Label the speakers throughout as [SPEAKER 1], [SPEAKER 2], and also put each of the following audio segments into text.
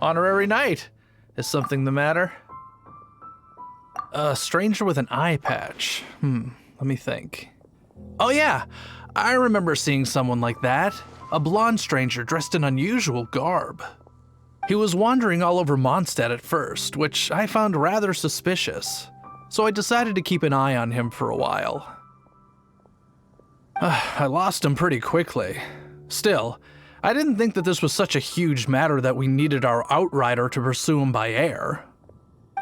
[SPEAKER 1] Honorary knight. Is something the matter? A stranger with an eye patch. Let me think. Oh yeah, I remember seeing someone like that. A blonde stranger dressed in unusual garb. He was wandering all over Mondstadt at first, which I found rather suspicious. So I decided to keep an eye on him for a while. I lost him pretty quickly. Still, I didn't think that this was such a huge matter that we needed our outrider to pursue him by air.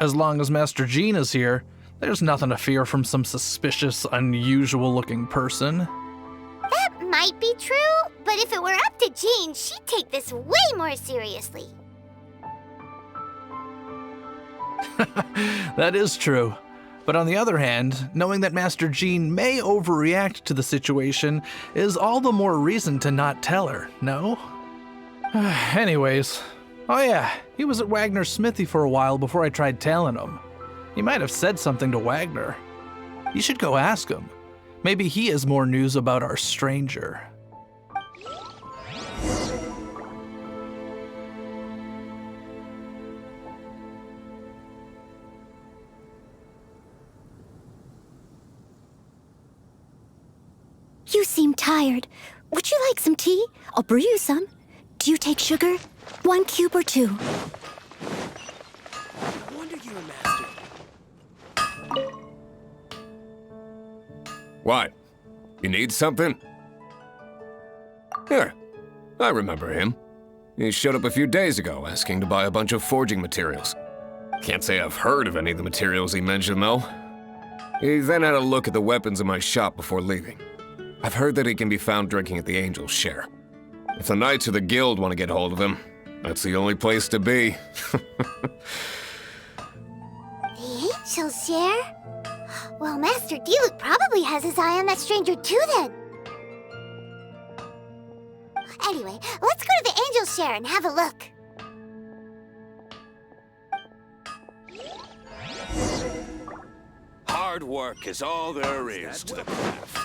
[SPEAKER 1] As long as Master Jean is here, there's nothing to fear from some suspicious, unusual-looking person.
[SPEAKER 2] That might be true, but if it were up to Jean, she'd take this way more seriously.
[SPEAKER 1] That is true. But on the other hand, knowing that Master Jean may overreact to the situation is all the more reason to not tell her, no? Anyways, oh yeah, he was at Wagner's smithy for a while before I tried tailing him. He might have said something to Wagner. You should go ask him. Maybe he has more news about our stranger.
[SPEAKER 3] You seem tired. Would you like some tea? I'll brew you some. Do you take sugar? 1 cube or 2?
[SPEAKER 4] No wonder you're a master.
[SPEAKER 5] What? You need something? Here, I remember him. He showed up a few days ago asking to buy a bunch of forging materials. Can't say I've heard of any of the materials he mentioned, though. He then had a look at the weapons in my shop before leaving. I've heard that he can be found drinking at the Angel's Share. If the Knights of the Guild want to get hold of him, that's the only place to be.
[SPEAKER 2] The Angel's Share? Well, Master Diluc probably has his eye on that stranger too, then. Anyway, let's go to the Angel's Share and have a look.
[SPEAKER 4] Hard work is all there is to the craft.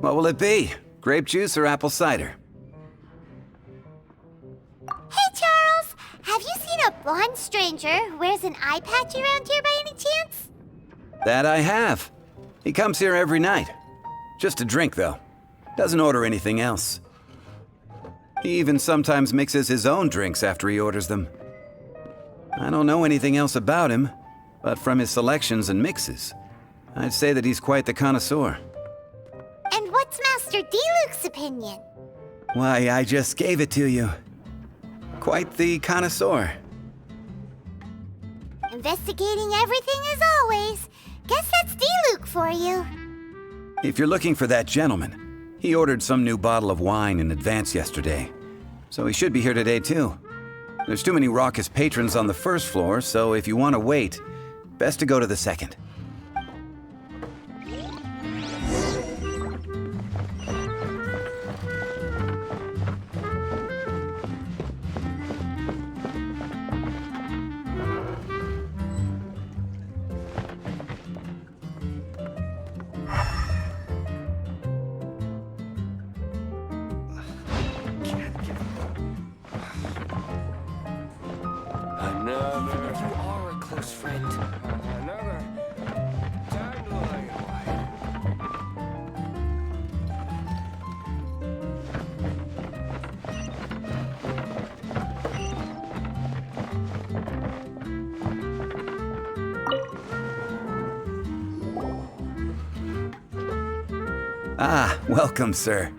[SPEAKER 6] What will it be? Grape juice or apple cider?
[SPEAKER 2] Hey, Charles! Have you seen a blonde stranger who wears an eye patch around here by any chance?
[SPEAKER 6] That I have. He comes here every night. Just a drink, though. Doesn't order anything else. He even sometimes mixes his own drinks after he orders them. I don't know anything else about him, but from his selections and mixes, I'd say that he's quite the connoisseur.
[SPEAKER 2] And what's Master Diluc's opinion?
[SPEAKER 6] Why, I just gave it to you. Quite the connoisseur.
[SPEAKER 2] Investigating everything as always. Guess that's Diluc for you.
[SPEAKER 6] If you're looking for that gentleman, he ordered some new bottle of wine in advance yesterday, so he should be here today too. There's too many raucous patrons on the first floor, so if you want to wait, best to go to the second.
[SPEAKER 4] Even if you are a close friend. Another dandelion wine.
[SPEAKER 6] Ah, welcome, sir.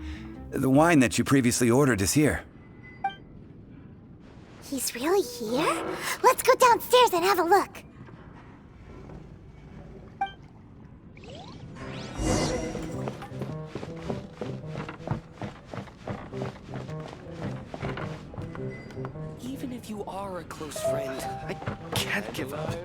[SPEAKER 6] The wine that you previously ordered is here.
[SPEAKER 2] He's really here? Let's go downstairs and have a look.
[SPEAKER 4] Even if you are a close friend, I can't give up.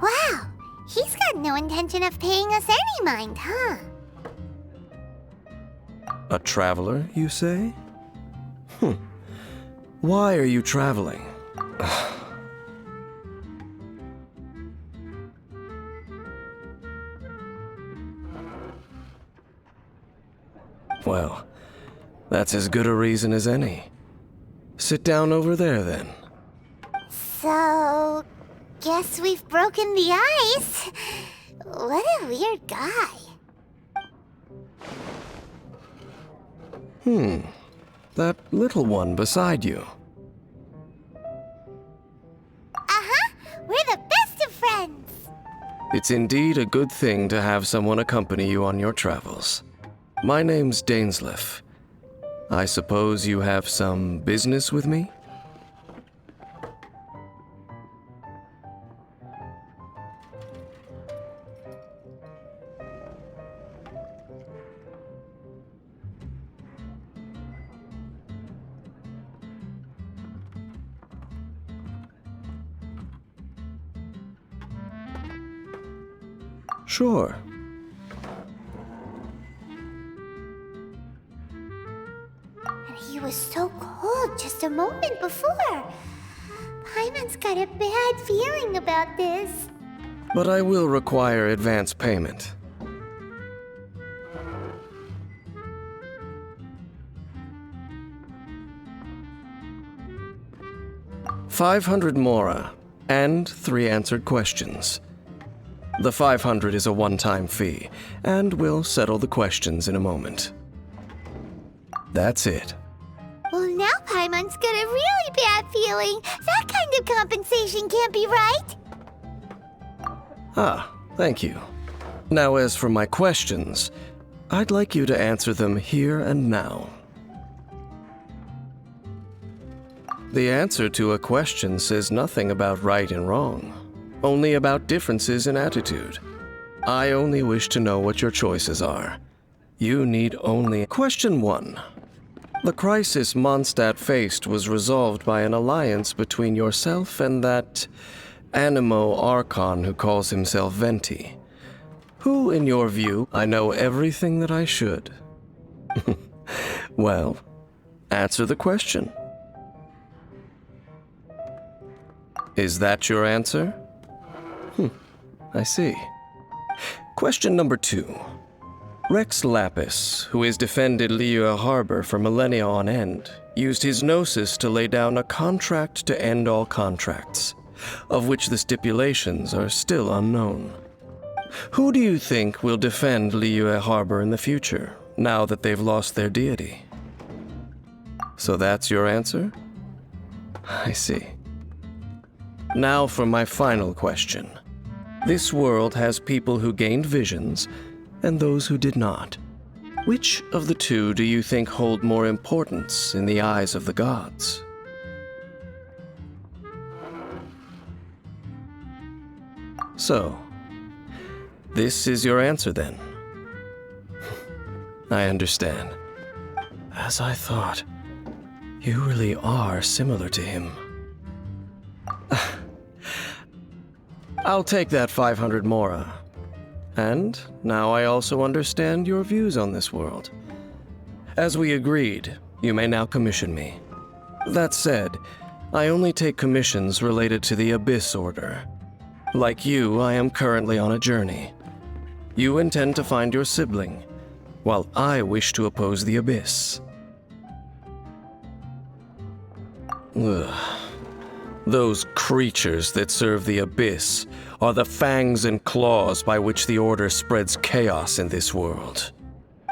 [SPEAKER 2] Wow, he's got no intention of paying us any mind, huh?
[SPEAKER 7] A traveler, you say? Why are you traveling? Well, that's as good a reason as any. Sit down over there, then.
[SPEAKER 2] So, guess we've broken the ice. What a weird guy.
[SPEAKER 7] That little one beside you.
[SPEAKER 2] Uh-huh, we're the best of friends.
[SPEAKER 7] It's indeed a good thing to have someone accompany you on your travels. My name's Dainsleif. I suppose you have some business with me? Sure.
[SPEAKER 2] And he was so cold just a moment before. Paimon's got a bad feeling about this.
[SPEAKER 7] But I will require advance payment. $500 mora, and 3 answered questions. The 500 is a one-time fee, and we'll settle the questions in a moment. That's it.
[SPEAKER 2] Well, now Paimon's got a really bad feeling. That kind of compensation can't be right.
[SPEAKER 7] Ah, thank you. Now as for my questions, I'd like you to answer them here and now. The answer to a question says nothing about right and wrong, only about differences in attitude. I only wish to know what your choices are. You need only... Question 1. The crisis Mondstadt faced was resolved by an alliance between yourself and that Animo Archon who calls himself Venti. Who, in your view, I know everything that I should. Well, answer the question. Is that your answer? I see. Question number 2. Rex Lapis, who has defended Liyue Harbor for millennia on end, used his gnosis to lay down a contract to end all contracts, of which the stipulations are still unknown. Who do you think will defend Liyue Harbor in the future, now that they've lost their deity? So that's your answer? I see. Now for my final question. This world has people who gained visions and those who did not. Which of the two do you think hold more importance in the eyes of the gods? So, this is your answer then? I understand. As I thought, you really are similar to him. I'll take that 500 mora. And now I also understand your views on this world. As we agreed, you may now commission me. That said, I only take commissions related to the Abyss Order. Like you, I am currently on a journey. You intend to find your sibling, while I wish to oppose the Abyss. Ugh. Those creatures that serve the Abyss are the fangs and claws by which the Order spreads chaos in this world.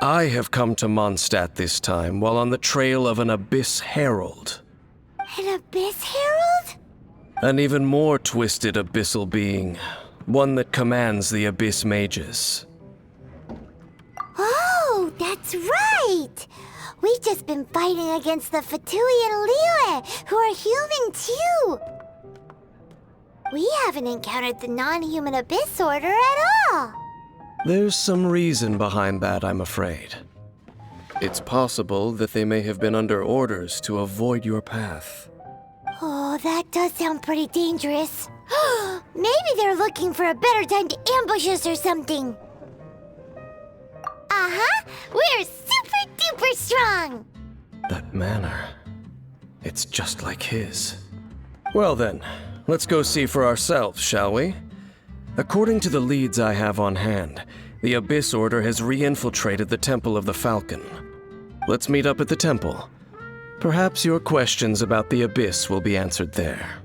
[SPEAKER 7] I have come to Mondstadt this time while on the trail of an Abyss Herald.
[SPEAKER 2] An Abyss Herald?
[SPEAKER 7] An even more twisted abyssal being, one that commands the Abyss Mages.
[SPEAKER 2] Oh, that's right! We've just been fighting against the Fatui and Liyue, who are human too! We haven't encountered the non-human Abyss Order at all!
[SPEAKER 7] There's some reason behind that, I'm afraid. It's possible that they may have been under orders to avoid your path.
[SPEAKER 2] Oh, that does sound pretty dangerous. Maybe they're looking for a better time to ambush us or something. Uh-huh! We're super duper strong!
[SPEAKER 7] That manner, it's just like his. Well then, let's go see for ourselves, shall we? According to the leads I have on hand, the Abyss Order has re-infiltrated the Temple of the Falcon. Let's meet up at the temple. Perhaps your questions about the Abyss will be answered there.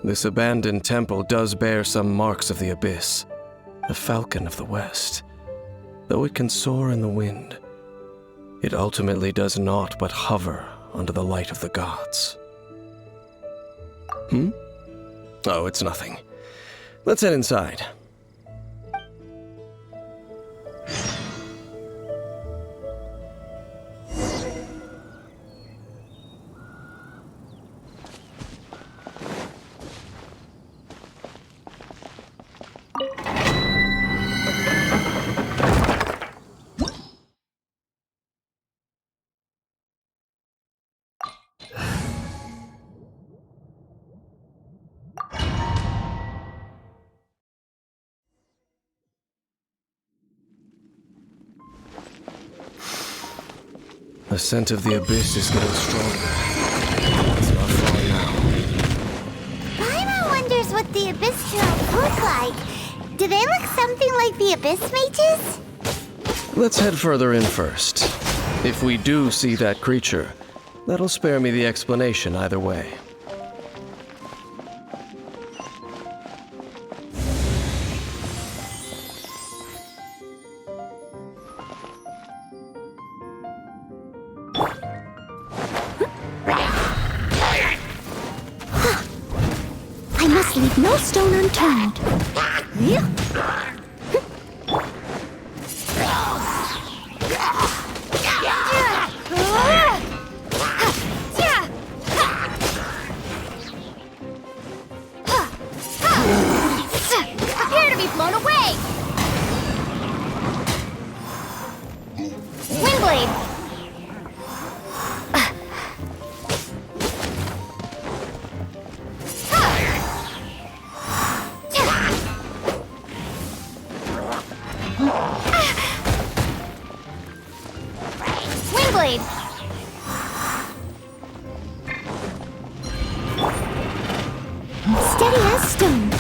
[SPEAKER 7] This abandoned temple does bear some marks of the Abyss, the Falcon of the West. Though it can soar in the wind, it ultimately does naught but hover under the light of the gods. Oh, it's nothing. Let's head inside. The scent of the Abyss is getting stronger. It's not far now.
[SPEAKER 2] Paimon wonders what the Abyss Heralds look like. Do they look something like the Abyss Mages?
[SPEAKER 7] Let's head further in first. If we do see that creature, that'll spare me the explanation either way.
[SPEAKER 3] I must leave no stone unturned.
[SPEAKER 2] Prepare to be blown away! Windblade! Windblade!
[SPEAKER 3] Steady as stone.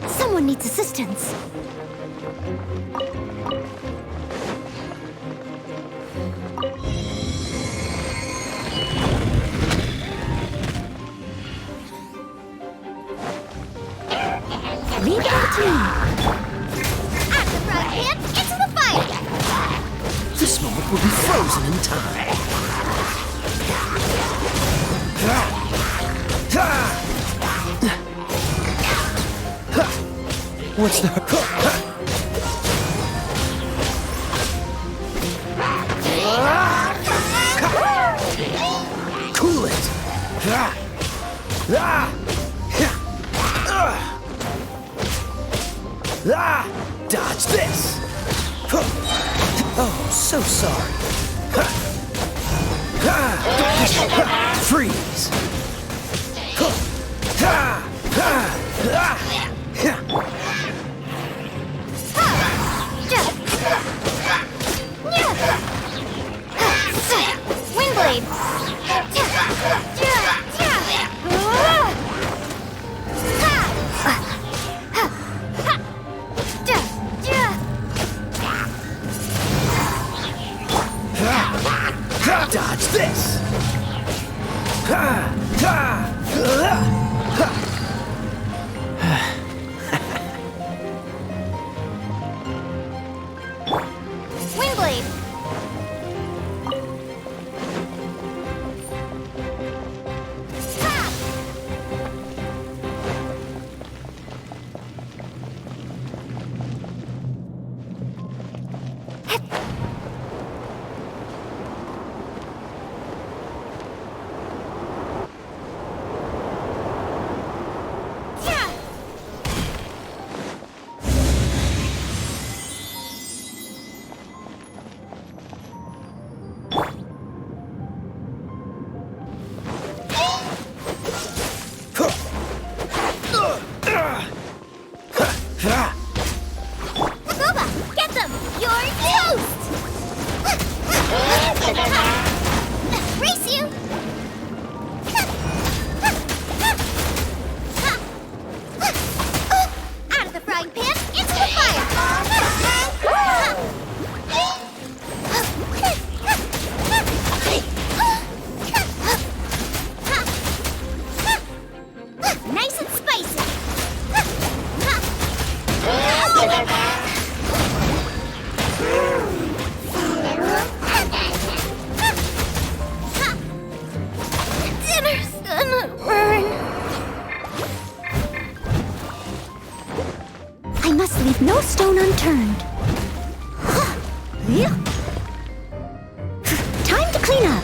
[SPEAKER 3] Someone needs assistance. Leave it up to me.
[SPEAKER 2] Out of the front hand, into the fire!
[SPEAKER 8] This moment will be frozen in time. What's the... Cool it! Dodge this! Oh, so sorry. Freeze!
[SPEAKER 2] Windblade!
[SPEAKER 8] Dodge this!
[SPEAKER 2] Windblade! Get them! You're toast! Race you! Out of the frying pan, into the fire! Nice and spicy! Dinner's gonna burn.
[SPEAKER 3] I must leave no stone unturned. Time to clean up.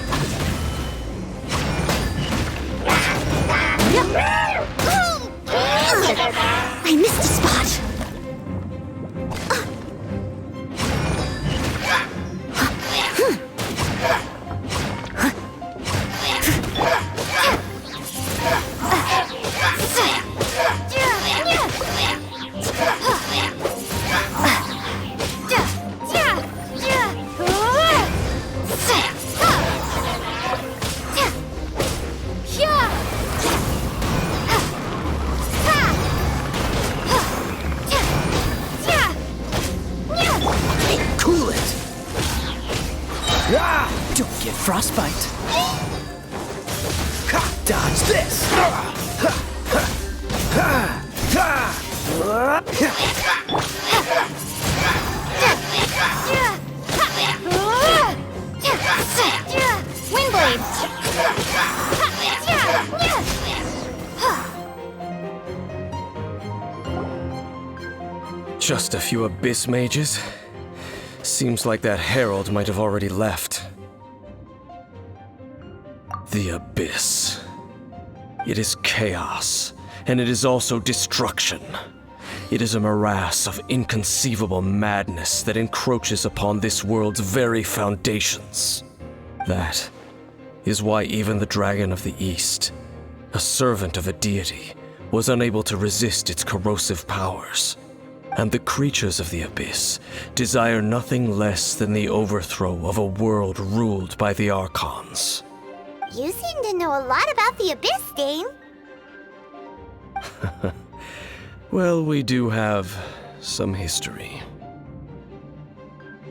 [SPEAKER 3] I missed a spot.
[SPEAKER 8] Cool it! Don't get frostbite. Dodge this!
[SPEAKER 2] Windblade!
[SPEAKER 7] Just a few abyss mages? Seems like that herald might have already left. The Abyss. It is chaos, and it is also destruction. It is a morass of inconceivable madness that encroaches upon this world's very foundations. That is why even the Dragon of the East, a servant of a deity, was unable to resist its corrosive powers. And the creatures of the Abyss desire nothing less than the overthrow of a world ruled by the Archons.
[SPEAKER 2] You seem to know a lot about the Abyss, Dane.
[SPEAKER 7] Well, we do have some history.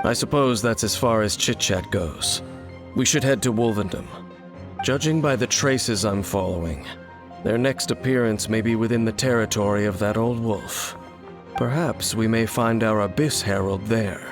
[SPEAKER 7] I suppose that's as far as chit-chat goes. We should head to Wolvendom. Judging by the traces I'm following, their next appearance may be within the territory of that old wolf. Perhaps we may find our Abyss Herald there.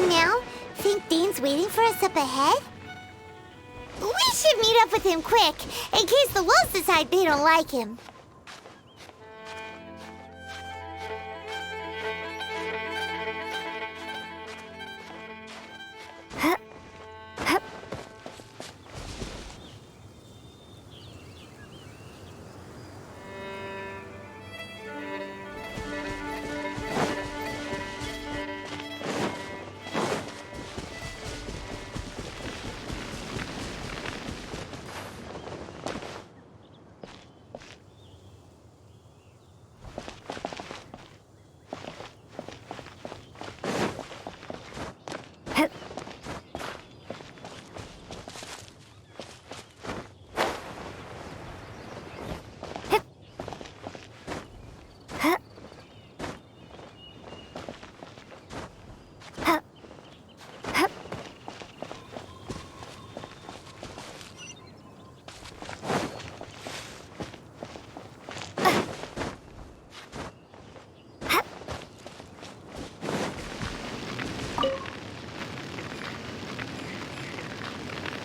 [SPEAKER 2] Now, think Dane's waiting for us up ahead? We should meet up with him quick, in case the wolves decide they don't like him.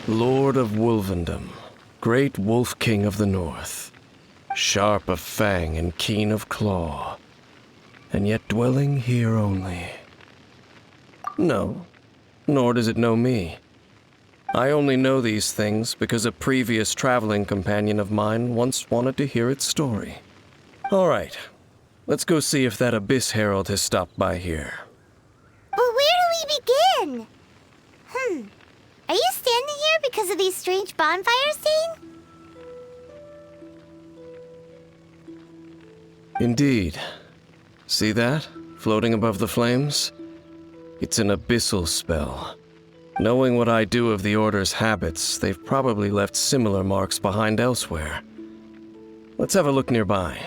[SPEAKER 7] Lord of Wolvendom, great Wolf King of the North, sharp of fang and keen of claw, and yet dwelling here only. No, nor does it know me. I only know these things because a previous traveling companion of mine once wanted to hear its story. All right, let's go see if that Abyss Herald has stopped by here.
[SPEAKER 2] But where do we begin? Are you standing here because of these strange bonfires, Dane?
[SPEAKER 7] Indeed. See that? Floating above the flames? It's an abyssal spell. Knowing what I do of the Order's habits, they've probably left similar marks behind elsewhere. Let's have a look nearby.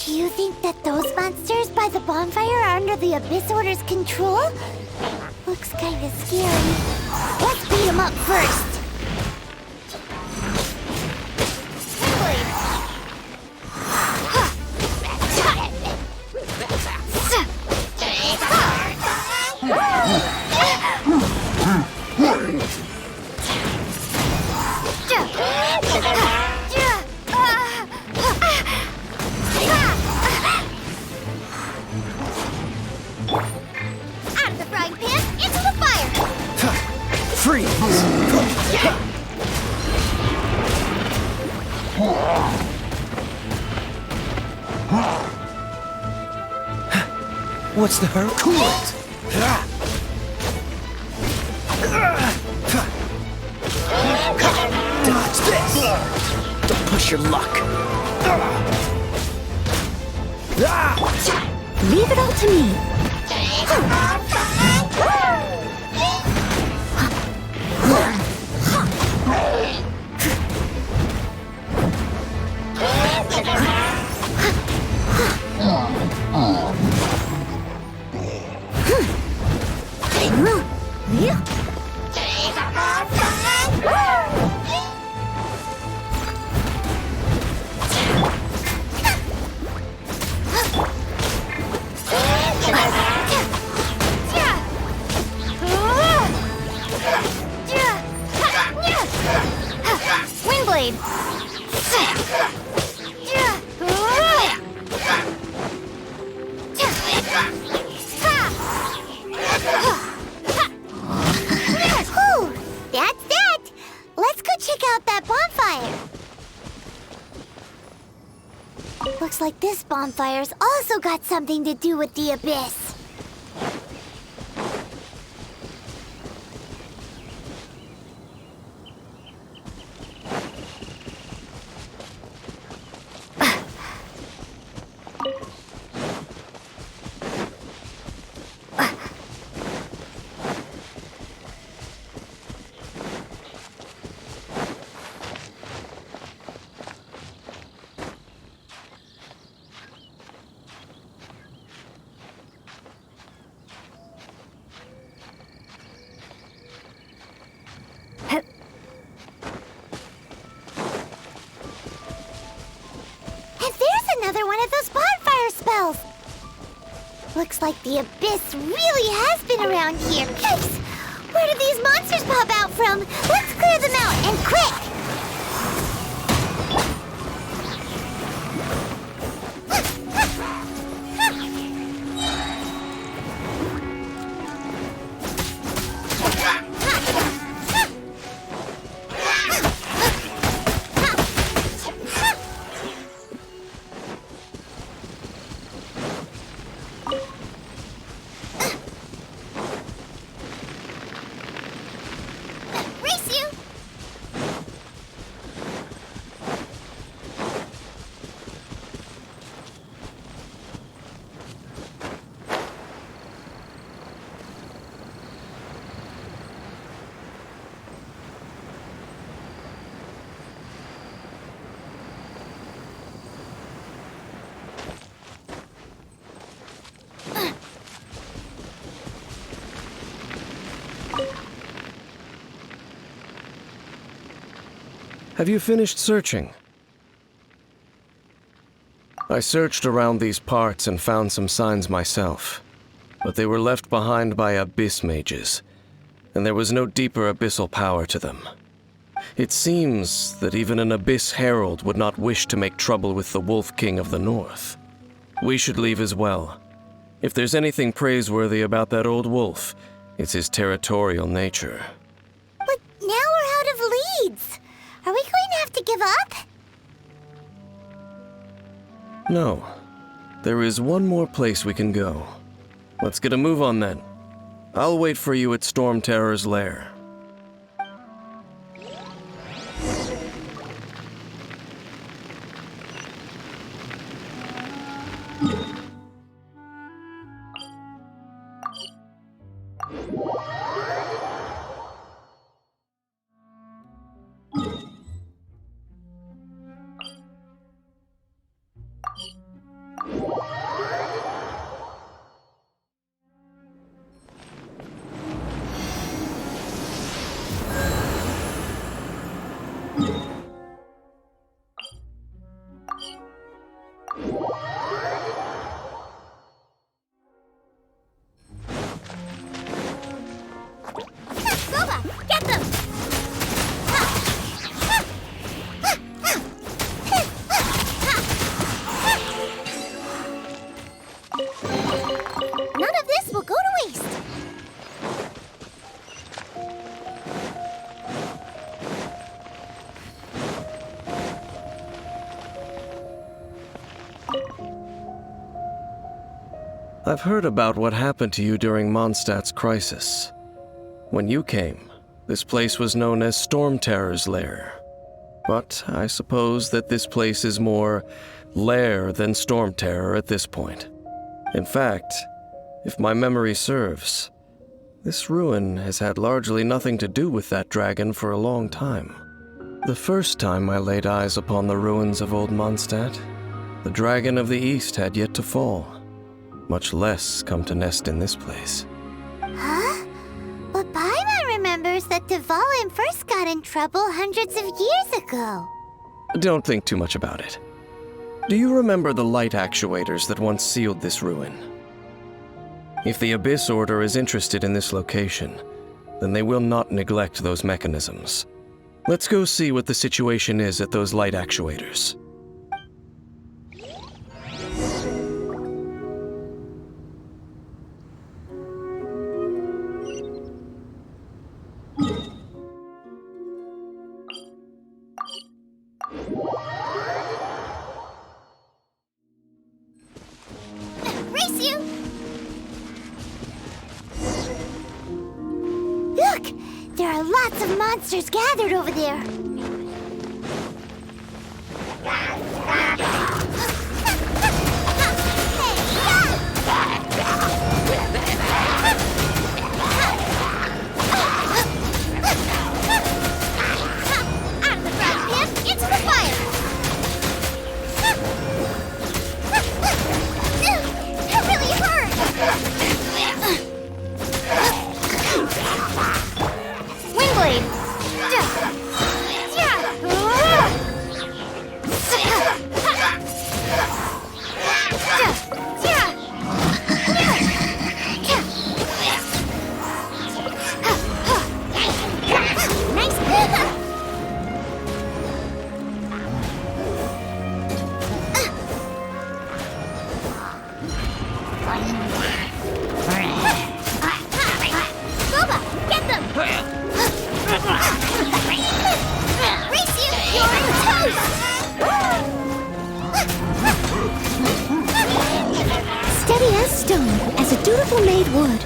[SPEAKER 2] Do you think that those monsters by the bonfire are under the Abyss Order's control? Looks kinda scary. Let's beat them up first. Out of the frying pan, into the fire!
[SPEAKER 8] Freeze! What's the hurry? Cool it! Dodge this! Don't push your luck!
[SPEAKER 3] Leave it all to me.
[SPEAKER 2] Windblade! Whew, that's that! Let's go check out that bonfire! Looks like this bonfire's also got something to do with the Abyss. Another one of those bonfire spells! Looks like the Abyss really has been around here. Yikes! Where did these monsters pop out from? Let's clear them out, and quick!
[SPEAKER 7] Have you finished searching? I searched around these parts and found some signs myself, but they were left behind by abyss mages, and there was no deeper abyssal power to them. It seems that even an abyss herald would not wish to make trouble with the Wolf King of the North. We should leave as well. If there's anything praiseworthy about that old wolf, it's his territorial nature.
[SPEAKER 2] But now we're out of leads. Are we going to have to give up?
[SPEAKER 7] No. There is one more place we can go. Let's get a move on then. I'll wait for you at Storm Terror's lair.
[SPEAKER 2] Boba, get them! None of this will go to waste.
[SPEAKER 7] I've heard about what happened to you during Mondstadt's crisis. When you came, this place was known as Storm Terror's lair. But I suppose that this place is more lair than Storm Terror at this point. In fact, if my memory serves, this ruin has had largely nothing to do with that dragon for a long time. The first time I laid eyes upon the ruins of old Mondstadt, the dragon of the East had yet to fall, much less come to nest in this place.
[SPEAKER 2] Huh? But Paimon remembers that Dvalin first got in trouble hundreds of years ago.
[SPEAKER 7] Don't think too much about it. Do you remember the light actuators that once sealed this ruin? If the Abyss Order is interested in this location, then they will not neglect those mechanisms. Let's go see what the situation is at those light actuators.
[SPEAKER 2] Race you! Look! There are lots of monsters gathered over there. Out of the frying pan, into the fire! That really hurt! Windblade! Boba, get them! Race you! You're in toast!
[SPEAKER 3] Steady as stone, as a dutiful maid would.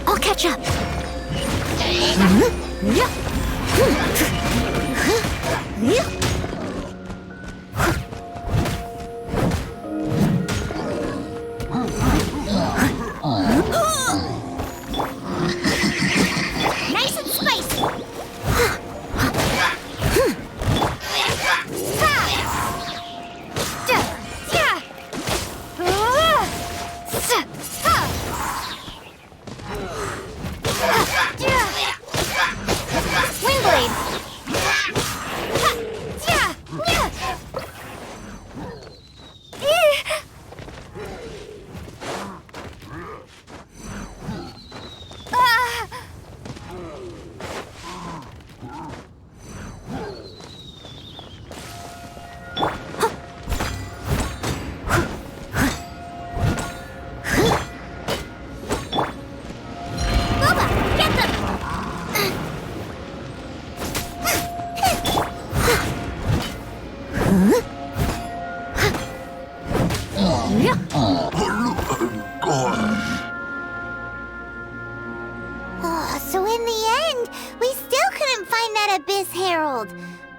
[SPEAKER 3] I'll catch up.
[SPEAKER 2] Nice and spicy!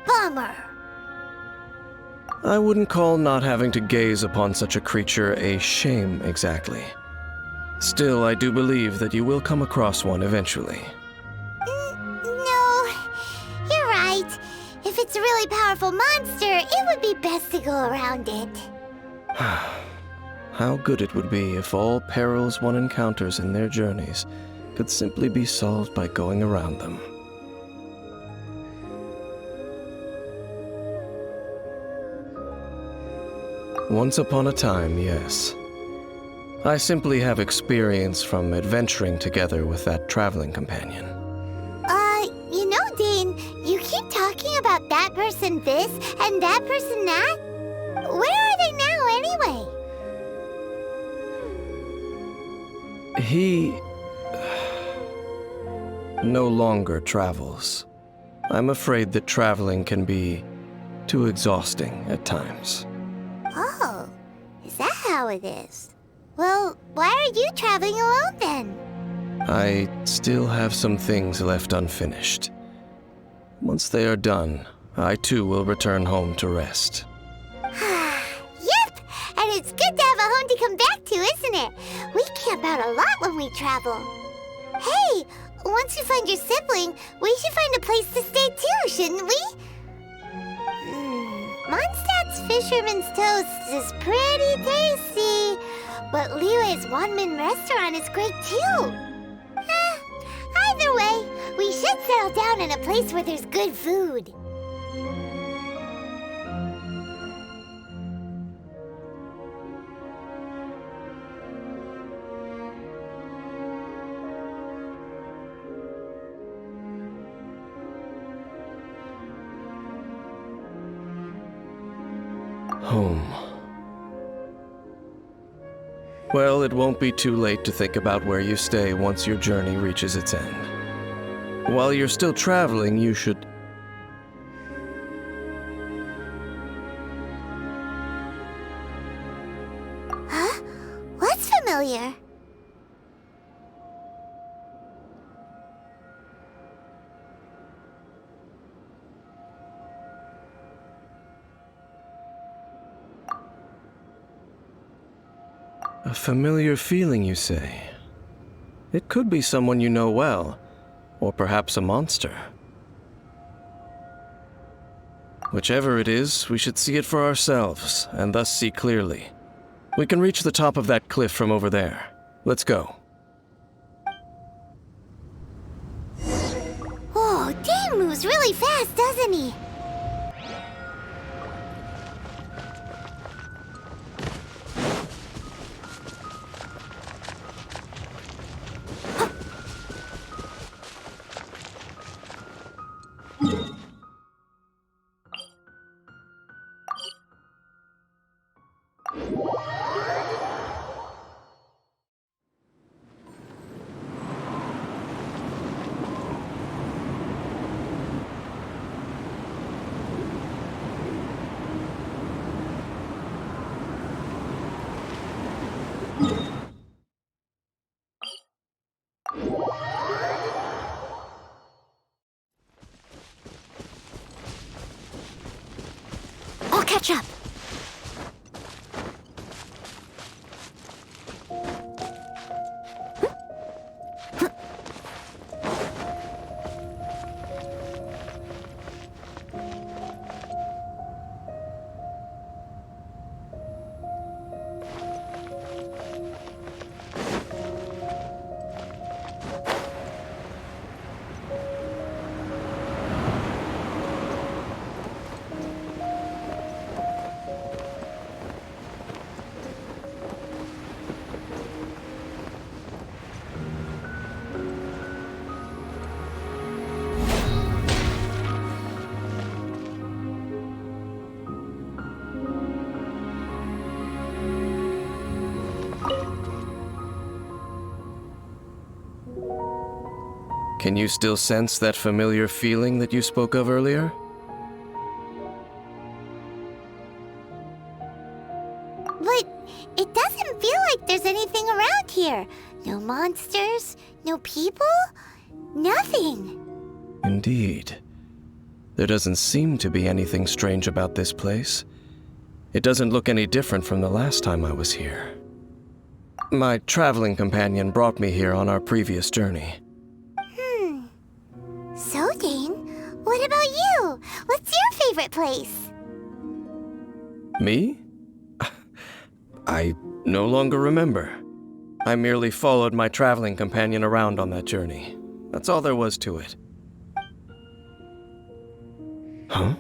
[SPEAKER 2] Bummer.
[SPEAKER 7] I wouldn't call not having to gaze upon such a creature a shame exactly. Still, I do believe that you will come across one eventually.
[SPEAKER 2] No, you're right. If it's a really powerful monster, it would be best to go around it.
[SPEAKER 7] How good it would be if all perils one encounters in their journeys could simply be solved by going around them. Once upon a time, yes. I simply have experience from adventuring together with that traveling companion.
[SPEAKER 2] You know, Dane, you keep talking about that person this and that person that. Where are they now, anyway?
[SPEAKER 7] He no longer travels. I'm afraid that traveling can be too exhausting at times.
[SPEAKER 2] Oh, is that how it is? Well, why are you traveling alone then?
[SPEAKER 7] I still have some things left unfinished. Once they are done, I too will return home to rest.
[SPEAKER 2] Yep, and it's good to have a home to come back to, isn't it? We camp out a lot when we travel. Hey, once you find your sibling, we should find a place to stay too, shouldn't we? Mondstadt's Fisherman's Toast is pretty tasty, but Liyue's one-man restaurant is great too. Either way, we should settle down in a place where there's good food.
[SPEAKER 7] Home. Well, it won't be too late to think about where you stay once your journey reaches its end. While you're still traveling, you should...
[SPEAKER 2] Huh? What's familiar?
[SPEAKER 7] A familiar feeling, you say? It could be someone you know well, or perhaps a monster. Whichever it is, we should see it for ourselves, and thus see clearly. We can reach the top of that cliff from over there. Let's go.
[SPEAKER 2] Oh, Dane moves really fast, doesn't he?
[SPEAKER 3] I'll catch up.
[SPEAKER 7] Can you still sense that familiar feeling that you spoke of earlier?
[SPEAKER 2] But it doesn't feel like there's anything around here. No monsters, no people, nothing.
[SPEAKER 7] Indeed. There doesn't seem to be anything strange about this place. It doesn't look any different from the last time I was here. My traveling companion brought me here on our previous journey.
[SPEAKER 2] So, Dane, what about you? What's your favorite place?
[SPEAKER 7] Me? I no longer remember. I merely followed my traveling companion around on that journey. That's all there was to it. Huh?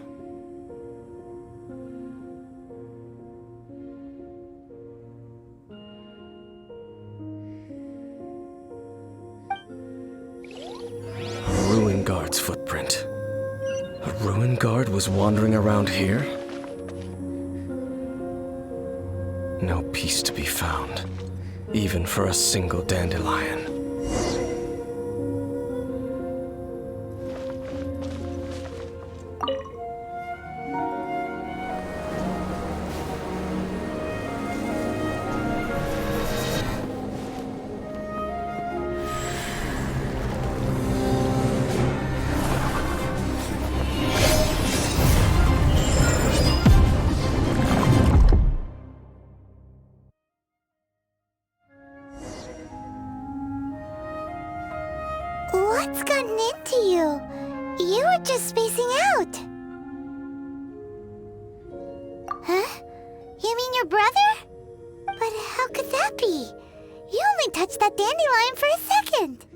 [SPEAKER 7] A ruin guard's footprint. A ruin guard was wandering around here? No peace to be found, even for a single dandelion.
[SPEAKER 2] What's gotten into you? You were just spacing out. Huh? You mean your brother? But how could that be? You only touched that dandelion for a second.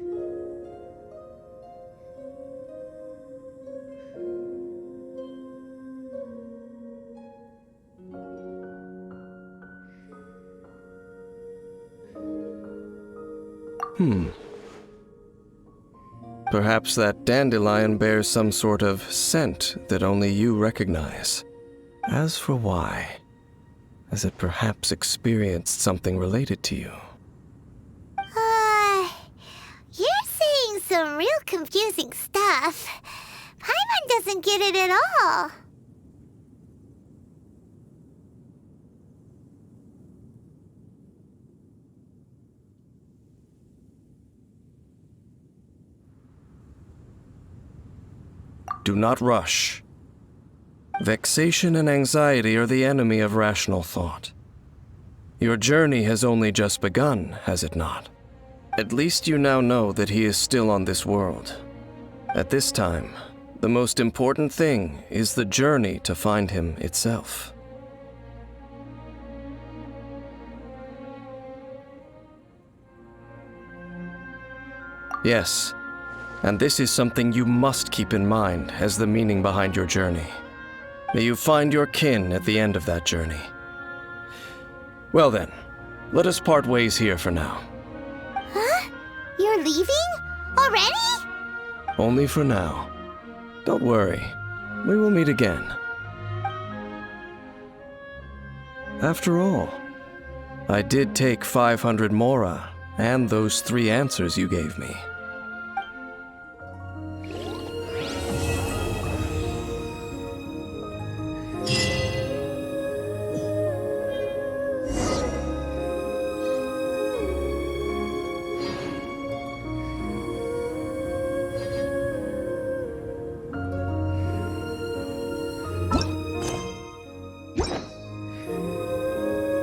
[SPEAKER 7] Perhaps that dandelion bears some sort of scent that only you recognize. As for why, has it perhaps experienced something related to you?
[SPEAKER 2] You're saying some real confusing stuff. Paimon doesn't get it at all.
[SPEAKER 7] Do not rush. Vexation and anxiety are the enemy of rational thought. Your journey has only just begun, has it not? At least you now know that he is still on this world. At this time, the most important thing is the journey to find him itself. Yes. And this is something you must keep in mind as the meaning behind your journey. May you find your kin at the end of that journey. Well then, let us part ways here for now.
[SPEAKER 2] Huh? You're leaving? Already?
[SPEAKER 7] Only for now. Don't worry, we will meet again. After all, I did take 500 mora and those 3 answers you gave me.